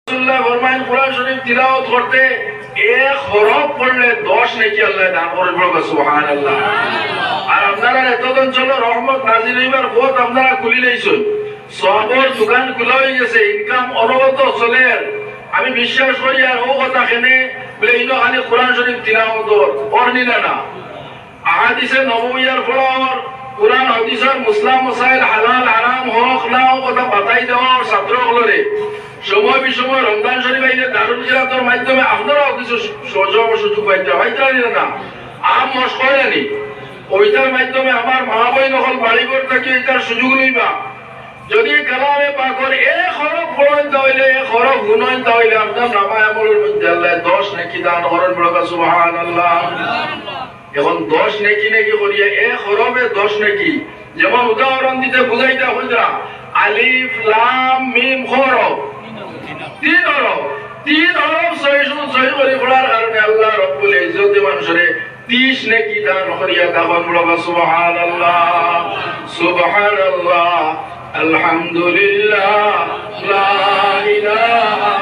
ফরমাইন কোরআন শরীফ তিলাওয়াত করতে এক হরফ পড়লে 10 নেকি আল্লাহ দান করবে। সুবহানাল্লাহ। আর আপনারা এতদিন চলো রহমত নাজিল হইবার পথ আপনারা খুলি লইছেন, সবর দোকান খোলা হয়ে গেছে, ইনকাম অনবরত চলে। আমি বিশ্বাস করি আর ও কথা খেনে বলে ইনো খালি কোরআন শরীফ তিলাওয়াত ওর নিলে না, আহাদিসে নববিয়ার পড়ার কোরআন হাদিসের মুসলাম মাসাইল হালাল হারাম হক না ও কথা বাতাই দেওয়ার ছাত্রগুলোরে সময় বিসময় রমজান শরীফ আইলে দারুল জিরাতের মাধ্যমে আপনারাও কিছু সুযোগ পাইতে হয়তো না আম মস্করানি ওইটার মাধ্যমে আমার মা বই নকল বাড়িঘর থাকি ওইটার সুযোগ লইবা। যদি কালামে পাকর এক হরফ পড়েন তাহলে এক হরফ গুণেন তাহলে আপনার নামায় আমলের মধ্যে আল্লাহ 10 নেকি দান করেন। বলা সুবহানাল্লাহ। এখন 10 নেকি নেকি করিয়া এক হরফে 10 নেকি। যেমন উদাহরণ দিতে বুঝাইতে হইতা আলিফ লাম মিম হরফ 3 হরফ 3 হরফ সহি করে পড়ার কারণে আল্লাহ রব্বুল ইজ্জত মানুষের 30 নেকি দান করিয়া তখন বলা সুবহানাল্লাহ সুবহানাল্লাহ আলহামদুলিল্লাহ লা ইলাহা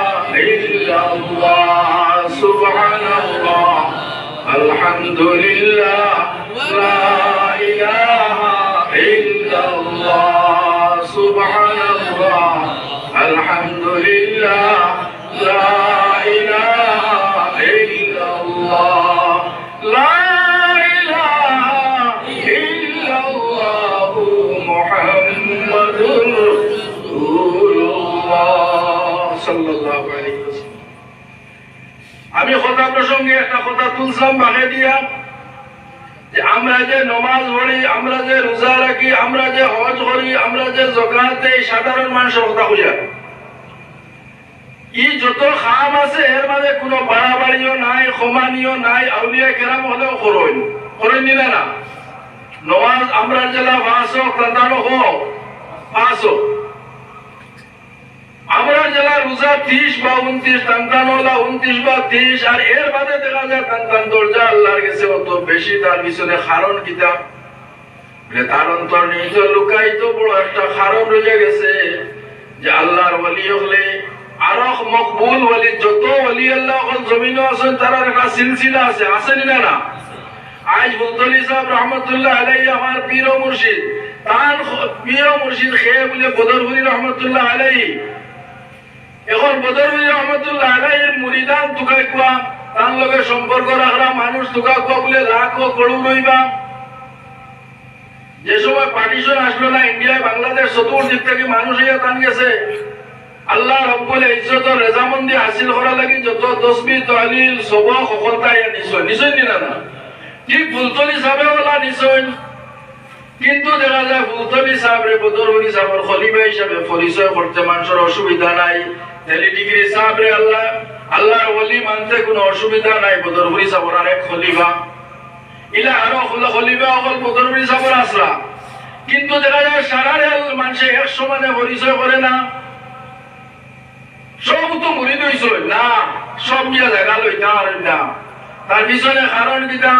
ইল্লাল্লাহ সুবহানাল্লাহ আলহামদুলিল্লাহ লা ইলাহা ইল্লাল্লাহ সুবহানাল্লাহ আলহামদুলিল্লাহ লা ইলাহা ইল্লাল্লাহ লা ইলাহা ইল্লাল্লাহ মুহাম্মাদুর রাসূলুল্লাহ সাল্লাল্লাহু আলাইহি ওয়াসাল্লাম। আমি কথা প্রসঙ্গে একটা কথা তুললাম বাগে দিয়া যে আমরা যে নামাজ পড়ি, আমরা যে রোজা রাখি, আমরা যে হজ করি, আমরা যে যাকাত দেই, সাধারণ মানুষের কথা বুঝা ই যত খাম আছে এর মাঝে কোনো বাড়াবাড়িও নাই, ক্ষমানিও নাই। আউলিয়া কেরাম হলেও করেন না। নামাজ আমরা জেলা 500 তান্তানো হোক 500, আমরা জেলা রোজা 30 বা 29 তান্তানোলা 29 বা 30, আর এর বাদে দেখা যায় তান্তান দরজা আল্লাহর কাছে অত বেশি। তার পিছনে কারণ কিতা বলে তার অন্তর নিজ লুকায়িত বড় একটা কারণ রয়ে গেছে যে আল্লাহর ওলি হলে আরো মকবুল ওলি যত ওলি আল্লাহ জমিনে আছেন তার একটা সিলসিলা আছে, আসেনি না? আজ বুলতলি সাহেব রহমতুল্লাহ আলাইহি আমার পীর ও মুর্শিদ, তার পীর ও মুর্শিদ খেয়ে বলে বদরপুরি রহমতুল্লাহ আলাইহি। এখন বদরপুরি রহমতুল্লাহ আলাইহির মুরিদান তুকাই কোয়া তার লগে সম্পর্ক রাখরা মানুষ তুকা কোয়া বলে লাখ ও করু রইবা। যে সময় পার্টিশন আসলো না ইন্ডিয়ায় বাংলাদেশ চতুর্দিক থেকে মানুষ হইয়া টান গেছে, আল্লাহ রব্বুল ইজ্জতের রেজামন্দি হাসিল করা লাগি যত তসবিহ তাহলিল সবক সফলতা নিশ্চয় নিলা না। ঠিক ফুলতলি সাহেব ওলা নিশ্চয়, কিন্তু দেখা যায় ফুলতলি সাহেবরে বদরপুরি সাহেবের খলিফা হিসাবে পরিচয় করতে মানুষের অসুবিধা নাই। তেলি ডিগ্রি সাহেবরে আল্লাহর ওলি মানতে কোনো অসুবিধা নাই। বদরপুরি সাহেবের আরেক খলিফা ইলা আরো খলিফা অকল বদরপুরি সাহেবের আসরা, কিন্তু দেখা যায় সারা মানুষে এক সমানে পরিচয় করে না। সব তো মুড়ি দইছ না, সব গিয়া জায়গা লইতা আর না। তার পিছনে কারণ কিতা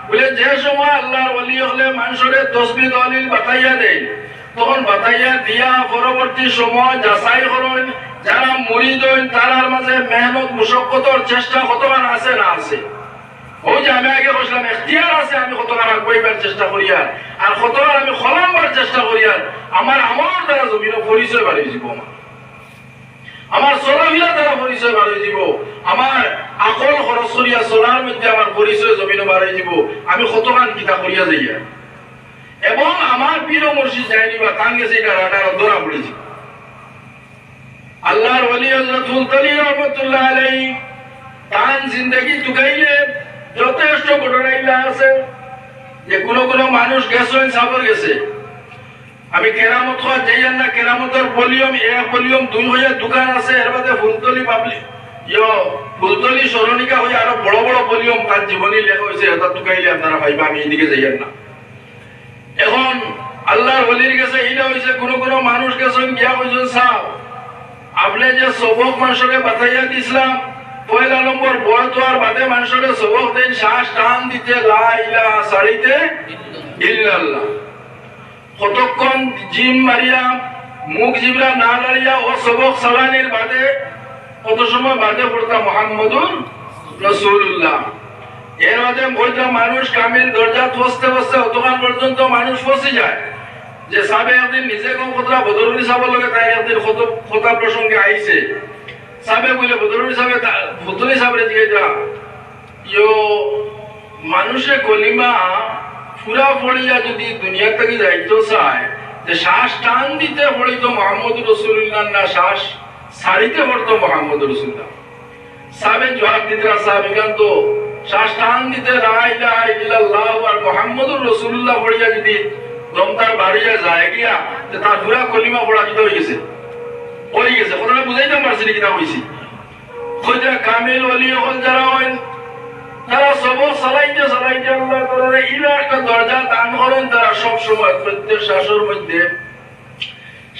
বলে যে সময় আল্লাহর ওলি হলে মানুষের তসবিহ তাহলিল বাতাইয়া দেয়, তখন বাতাইয়া দিয়া পরবর্তী সময় যাচাই করেন যারা মুরিদ হইন তারার মাঝে মেহনত মুশক্কতর চেষ্টা কতখান আছে না আছে। ওই যে আমি আগে বসলাম এখতিয়ার আছে, আমি কতখান কইবার চেষ্টা করি আর কতখান আমি খলামবার চেষ্টা করি আমার আমলের দ্বারা জমিন পরিচয় বাড়িয়ে যাব, আমার চলাফিরা দ্বারা পরিচয় বাড়িয়ে যাব, আমার আকল খরচ করিয়া চলার মধ্যে আমার পরিচয় জমিন বাড়িয়ে যাব। আমি কতখান কিতা করিয়া যাইয়া এবং আমার পীর মুর্শিদ যায়নি বা তান গেছে এটা রাডার ধরা পড়েছে। আল্লাহর ওলি হযরত ফুলতলি রহমাতুল্লাহ আলাইহি তান জিন্দেগি তুকাইলে যথেষ্ট ঘটনা আছে যে কোনো মানুষ গেছেন সাবর গেছে। আমি কেরামত যাইয়ান না, কেরামতের ভলিউম 1 ভলিউম 2 হইয়া দোকান আছে, এর বাদে ফুলতলি পাবলিক ফুলতলি সরণিকা হয়ে আরো বড় বড় ভলিউম তার জীবনী লেখা হয়েছে। এটা তুকাইলে আপনারা ভাইবা আমি এদিকে যাইয়ান না। এখন আল্লাহর ওলির কাছে এইটা হয়েছে কোনো মানুষ গেছেন গিয়া হয়েছেন সাহ আপনি যে সবক মানুষকে বাতাইয়া দিছিলাম পয়লা নম্বর বয় তো আর বাদে মানুষকে সবক দেন শ্বাস টান দিতে লা ইলাহা সারিতে ইল্লাল্লাহ, কতক্ষণ জিম মারিয়া মুখ জিবরা না লাড়িয়া ও সবক চালানির বাদে কত সময় বাদে পড়তাম মুহাম্মাদুর রাসূলুল্লাহ। এর মাঝে বলতাম মানুষ কামিল দরজা বসতে বসতে অতক্ষণ পর্যন্ত মানুষ ফসে যায় যে সাবে একদিন নিজে কোন কথা বদরুল সাহেবের লগে তাই একদিন কথা প্রসঙ্গে আইছে। সাবে বলে বদরুল সাহেব বদরুল সাহেবের দিকে যা ইয়ো মানুষের কলিমা পুরা পড়িয়া যদি দুনিয়া থেকে যাইতো চায় যে শ্বাস টান দিতে পড়িত মুহাম্মদুর রাসূলুল্লাহ না শ্বাস ছাড়িতে পড়তো মুহাম্মদুর রাসূলুল্লাহ। সাবে জবাব দিতে সাহাবিগান তো শ্বাস টান দিতে লা ইলাহা ইল্লাল্লাহু আর মুহাম্মদুর রাসূলুল্লাহ পড়িয়া যদি দমতার বাড়িয়া যায় গিয়া যে তার পুরা কলিমা পড়া যেতে হয়ে গেছে কথাটা বুঝাইতে পারছি নাকি না হয়েছি। কইটা কামিল ওলি হল যারা হয় তারা সব চালাইতে চালাইতে আল্লাহ তাআলা ইলা একটা দরজা দান করেন। তারা সব সময় প্রত্যেক শ্বাসের মধ্যে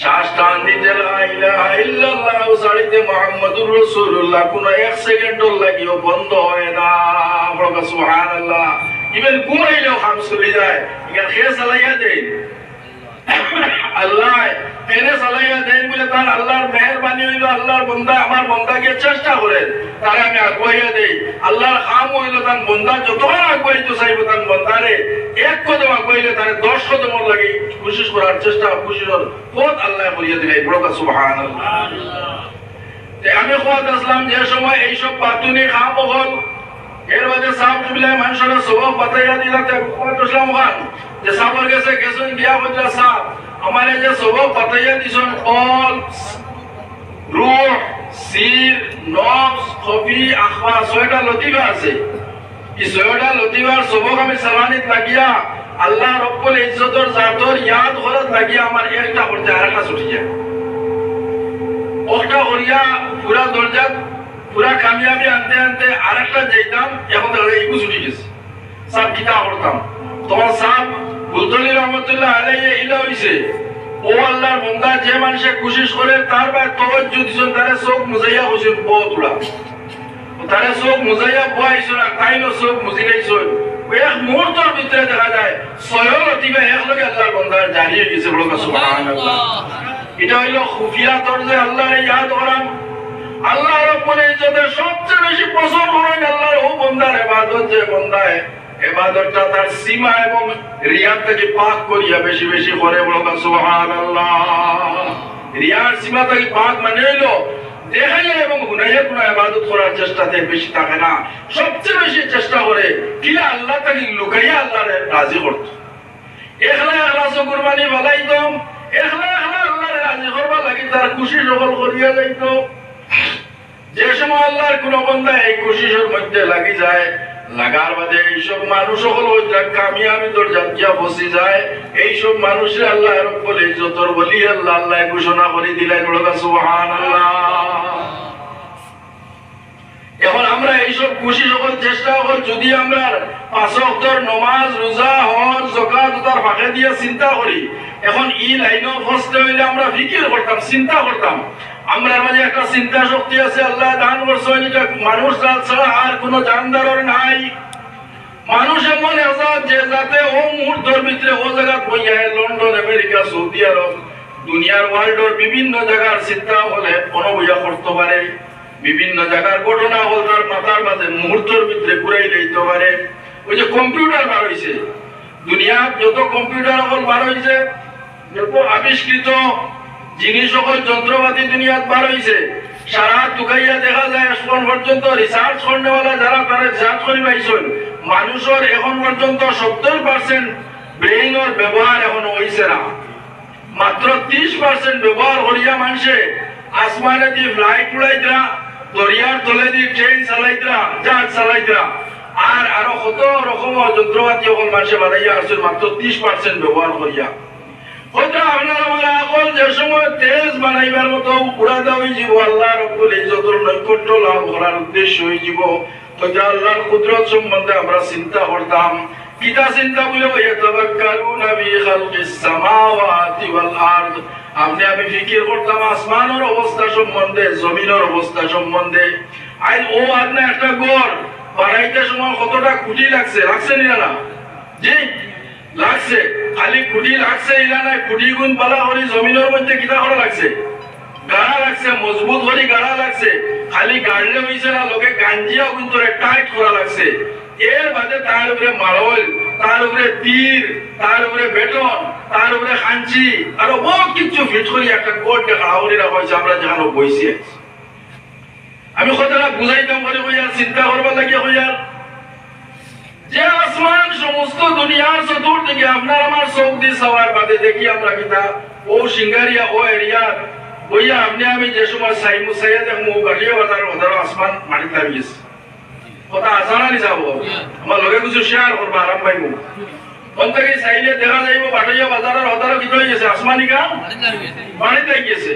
শ্বাস টান দিতে লা ইলাহা ইল্লাল্লাহু ছাড়িতে মুহাম্মদুর রাসূলুল্লাহ কোনো এক সেকেন্ডও লাগিও বন্ধ হয় না। বলো সুবহানাল্লাহ। ইভেন ঘুমাইলেও হাম চলে যায় ইয়া খেয়ে চালাইয়া দেয় আল্লাহ এনে চালাইয়া দেন বলে তার আল্লাহর মেহেরবানি হইল আল্লাহর বন্দা আমার বন্দাকে চেষ্টা করে তারে আমি আগুয়াইয়া দেই। আল্লাহর খাম হইল তার বন্দা যতক্ষণ আগুয়াইতে চাইব তার বন্দারে এক কদম আগুয়াইলে তারে 10 কদম লাগে কোশিশ করার চেষ্টা কোশিশ পথ আল্লাহ করিয়া দিলে। বড় সুবহানাল্লাহ। আমি খোয়াত আসলাম যে সময় এইসব পাতুনি খাম হল এর মাঝে সাহেব বিলাই মানুষের স্বভাব বাতাইয়া দিলাতে খোয়াত আসলাম খান যে সাহেবের কাছে গেছেন গিয়া বললা সাহেব আমার যে স্বভাব বাতাইয়া দিছেন কল রূহ সির নফস খফি আখফা 6টা লতিফা আছে। এই 6টা লতিফার সবক আমি সালানিত লাগিয়া আল্লাহ রব্বুল ইজ্জতের জাতর ইয়াদ করাত লাগিয়া আমার একটা করতে আরেকটা ছুটি যায় ওটা করিয়া পুরা দরজা পুরা কামিয়াবি আনতে আনতে আরেকটা যাইতাম। এখন এইগু ছুটি গেছে সব কিতা করতাম তোমার সাহেব বুলতলি রহমতুল্লাহ আলাইহি ইলা হইছে ও আল্লাহর বান্দা যে মানুষে কোশিশ করে তার বাই তওজ্জু দিছেন তারে চোখ মুজাইয়া হইছেন বহুতলা তারে চোখ মুজাইয়া বহাইছেন আর তাইনো চোখ মুজিলাইছেন এক মুহূর্তের ভিতরে দেখা যায় 6 লতিফা একলগে আল্লাহর বান্দার জারি হয়ে গেছে। বলো সুবহানাল্লাহ। এটা হইল খুফিয়াতর যে আল্লাহরে ইয়াদ করান আল্লাহ রব্বুল ইজ্জতের সবচেয়ে বেশি পছন্দ করেন আল্লাহর ও বান্দার ইবাদত যে বান্দায় ইবাদতটা তার সীমা এবং রিয়া থেকে পাক করিয়া বেশি বেশি করে। বলো সুবহানাল্লাহ। রিয়ার সীমা থেকে পাক মানে হইল দেখাইয়া এবং গুনাইয়া কোনো ইবাদত করার চেষ্টাতে বেশি থাকে না সবচেয়ে বেশি চেষ্টা করে কিলা আল্লাহ তাকে লুকাইয়া আল্লাহরে রাজি করত। একলা একলা কুরবানি বালাইতম একলা একলা আল্লাহরে রাজি করবা লাগি তার খুশি সকল করিয়া যাইত। যে সময় আল্লাহর কোন বান্দা এই কোশিশের মধ্যে লাগি যায় লাগার বাদে এইসব মানুষ সকল কামিয়াবি দরজা গিয়া বসে যায়। এইসব মানুষের আল্লাহ রব্বুল ইজ্জতের ওলি আল্লাহ আল্লাহ ঘোষণা করে দিলেন। বলো সুবহানাল্লাহ। এখন আমরা এইসব খুশি সকল চেষ্টা করি যদি আমরা 5 ওয়াক্তের নামাজ রোজা হজ যাকাত তার ফাঁকে দিয়ে চিন্তা করি। এখন ই লাইনও ফসতে হইলে আমরা ফিকির করতাম চিন্তা করতাম আমরা মাঝে একটা চিন্তা শক্তি আছে আল্লাহ দান করছেন এটা মানুষ ছাড়া আর কোনো জানদারের নাই। মানুষ এমন আজাদ যে যাতে ও মুহূর্তের ভিতরে ও জায়গা বইয়া লন্ডন আমেরিকা সৌদি আরব দুনিয়ার ওয়ার্ল্ডের বিভিন্ন জায়গার চিন্তা হলে অনুভূয়া করতে পারে বিভিন্ন জায়গার ঘটনা হল তার মাথার মাঝে মুহূর্তের ভিতরে ঘুরাই দিতে পারে। ওই যে কম্পিউটার বার হয়েছে দুনিয়ার যত কম্পিউটার হল বার হয়েছে যত আবিষ্কৃত জিনিস সকল যন্ত্রপাতি দুনিয়াত বার হয়েছে সারা টুকাইয়া দেখা যায় এখন পর্যন্ত রিসার্চ করনেওয়ালা যারা তারা রিসার্চ করে পাইছেন মানুষের এখন পর্যন্ত 70% ব্রেইনের ব্যবহার এখন হয়েছে না মাত্র 30% ব্যবহার করিয়া মানুষে আসমানে দিয়ে ফ্লাইট উড়াইতরা দরিয়ার তলে দিয়ে ট্রেন চালাইতরা জাহাজ চালাইতরা আর আরো কত রকম যন্ত্রপাতি সকল মানুষে বানাইয়া আসছেন মাত্র 30% ব্যবহার করিয়া। হয়তো আপনার আমার আকল যে সময় তেজ বানাইবার মতো উড়াতে হয়ে যাব আল্লাহ রব্বুল ইজ্জতের নৈকট্য লাভ করার উদ্দেশ্য হয়ে যাব। হয়তো আল্লাহর কুদরত সম্বন্ধে আমরা চিন্তা করতাম কিতা চিন্তা বলে ইয়াতাবাক্কালুনা ফি খালকিস সামাওয়াতি ওয়াল আরদ আমি ফিকির করতাম আসমানের অবস্থা সম্বন্ধে জমিনের অবস্থা সম্বন্ধে। আজ ও আপনি একটা ঘর বানাইতে সময় কতটা খুঁটি লাগছে না জি লাগছে খালি খুঁটি লাগছে ইলা নাই খুঁটি গুণ পালা করি জমিনের মধ্যে কিতা করা লাগছে গাড়া লাগছে মজবুত করি গাড়া লাগছে খালি খালি গাড়লে হয়েছে না, লোকে গাঞ্জিয়া কিন্তু টাইট করা লাগছে। এর বাদে তার উপরে মারল, তার উপরে তীর, তার উপরে বেটন, তার উপরে খাঞ্চি, আর বহু কিছু ফিট করি একটা কোট দেখা হাওড়িরা হয়েছে। আমরা যেখানে বইছি আমি কথাটা বুঝাইতাম করে হইয়ার চিন্তা করবার লাগিয়ে হইয়ার যে আসমান সমস্ত দুনিয়ার চতুর্দিকে আপনার আমার চোখ দিয়ে সবার বাদে দেখি আমরা কিতা ও সিঙ্গারিয়া ও এরিয়া বইয়া আপনি আমি যে সময় সাইমু সাইয়া দেখবো গাড়িয়া বাজার আসমান মাটি দাবি গেছে। কথা আসানি যাব আমার লগে কিছু শেয়ার করবো আরাম পাইব। কোন থেকে চাইলে দেখা যাইব বাটাইয়া বাজারের হতারও কি হয়ে গেছে, আসমানি গান মাটিতে গেছে।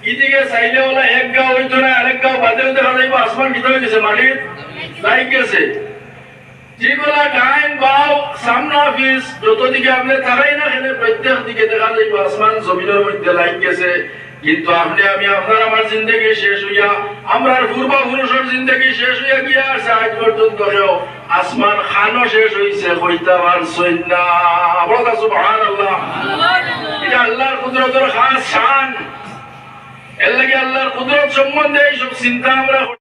ইদিকে চাইলে ওলা এক গাঁও হইতো না, আরেক গাঁও বাদেও দেখা যাইব আসমান কি হয়ে গেছে, মাটির লাইক গেছে। যেগুলা ডাইন বাও সামনা অফিস যতদিকে আপনি তাকাই না এখানে প্রত্যেক দিকে দেখা যাইব আসমান জমিনের মধ্যে লাইক গেছে। কিন্তু আপনি আমি আপনার আমার জিন্দগি শেষ হইয়া, আমরা পূর্বপুরুষের জিন্দগি শেষ হইয়া গিয়া আছে আজ পর্যন্ত আসমান খানো শেষ হইছে কইতা পারছই না। বলা সুবহানাল্লাহ। এটা আল্লাহর কুদরতের খাস শান। এর লাগি আল্লাহর কুদরত সম্বন্ধে এইসব চিন্তা আমরা